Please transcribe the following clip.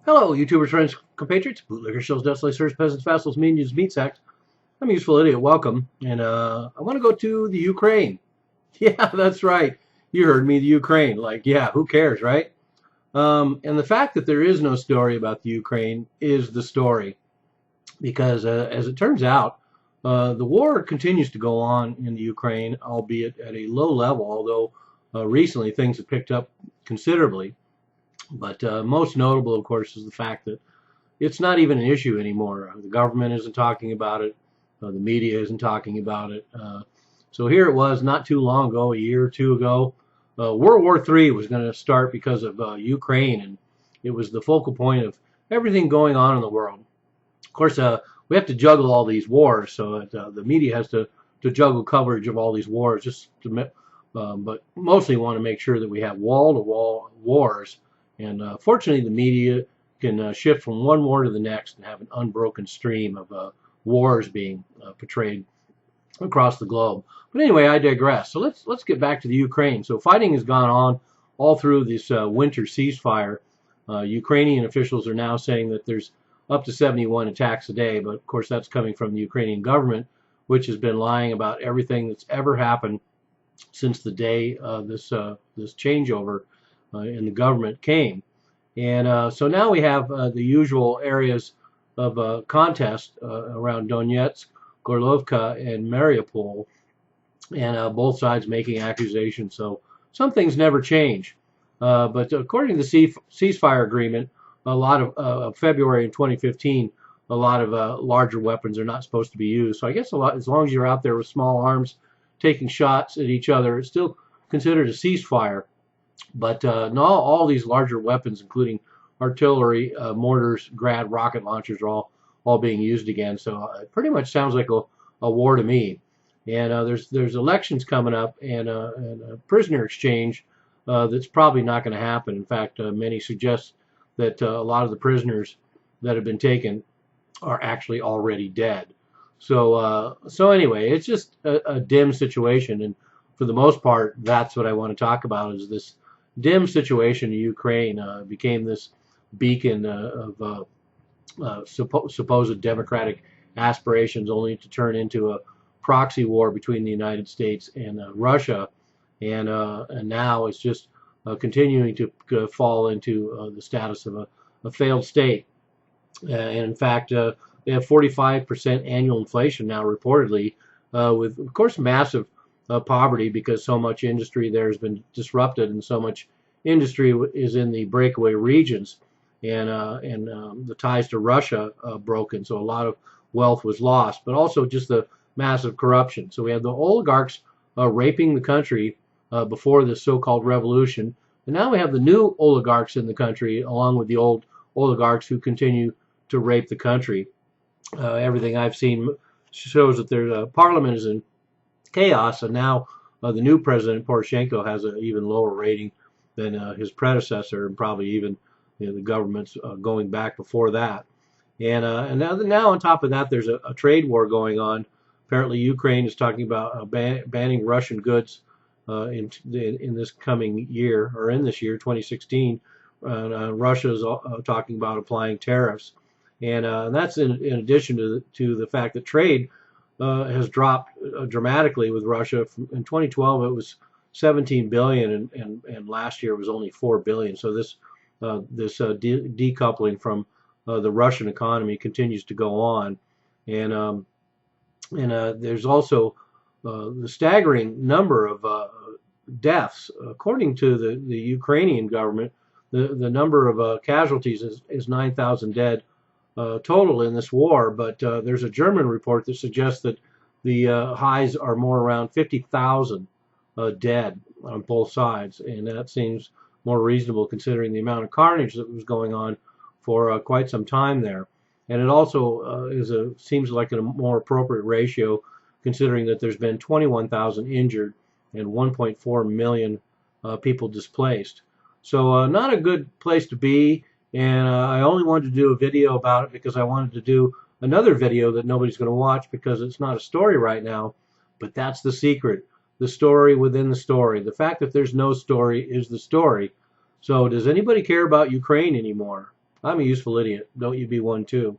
Hello, YouTubers, friends, compatriots, bootlickers, shills, dustlace, sirs, peasants, vassals, minions, meat sacks. I'm a useful idiot. Welcome. And I want to go to the Ukraine. Yeah, that's right. You heard me, the Ukraine. Like, yeah, who cares, right? And the fact that there is no story about the Ukraine is the story. Because as it turns out, the war continues to go on in the Ukraine, albeit at a low level, although recently things have picked up considerably. But most notable, of course, is the fact that it's not even an issue anymore. The government isn't talking about it. The media isn't talking about it. So here it was not too long ago, a year or two ago. World War III was going to start because of Ukraine, and it was the focal point of everything going on in the world. Of course, we have to juggle all these wars, so the media has to juggle coverage of all these wars, but mostly want to make sure that we have wall-to-wall wars. And fortunately, the media can shift from one war to the next and have an unbroken stream of wars being portrayed across the globe. But anyway, I digress. So let's get back to the Ukraine. So fighting has gone on all through this winter ceasefire. Ukrainian officials are now saying that there's up to 71 attacks a day, but of course that's coming from the Ukrainian government, which has been lying about everything that's ever happened since the day this changeover in the government came. And so now we have the usual areas of contest around Donetsk, Gorlovka, and Mariupol, and both sides making accusations. So some things never change. But according to the ceasefire agreement, a lot of February in 2015, a lot of larger weapons are not supposed to be used. So I guess as long as you're out there with small arms taking shots at each other, it's still considered a ceasefire. But not all these larger weapons, including artillery, mortars, Grad rocket launchers, are all being used again. So it pretty much sounds like a war to me. And there's elections coming up, and a prisoner exchange that's probably not going to happen. In fact, many suggest that a lot of the prisoners that have been taken are actually already dead. So anyway, it's just a dim situation, and for the most part, that's what I want to talk about, is this dim situation in Ukraine became this beacon of supposed democratic aspirations, only to turn into a proxy war between the United States and Russia, and now it's just continuing to fall into the status of a failed state. And in fact, they have 45% annual inflation now, reportedly, with, of course, massive poverty, because so much industry there has been disrupted, and so much industry is in the breakaway regions, and the ties to Russia broken. So a lot of wealth was lost, but also just the massive corruption. So we have the oligarchs raping the country before this so-called revolution, and now we have the new oligarchs in the country, along with the old oligarchs who continue to rape the country. Everything I've seen shows that their parliament is in chaos, and now the new president, Poroshenko, has an even lower rating than his predecessor, and probably even the governments going back before that. And now on top of that, there's a trade war going on. Apparently, Ukraine is talking about banning Russian goods in this coming year, or in this year, 2016. Russia is talking about applying tariffs, and that's in addition to the fact that trade has dropped dramatically with Russia. In 2012, it was 17 billion, and last year it was only 4 billion. So this decoupling from the Russian economy continues to go on, and there's also the staggering number of deaths. According to the Ukrainian government, the number of casualties is 9,000 dead total in this war, but there's a German report that suggests that the highs are more around 50,000 dead on both sides, and that seems more reasonable considering the amount of carnage that was going on for quite some time there. And it also seems like a more appropriate ratio, considering that there's been 21,000 injured and 1.4 million people displaced. So not a good place to be, and I only wanted to do a video about it because I wanted to do another video that nobody's going to watch because it's not a story right now, but that's the secret. The story within the story. The fact that there's no story is the story. So does anybody care about Ukraine anymore? I'm a useful idiot. Don't you be one too.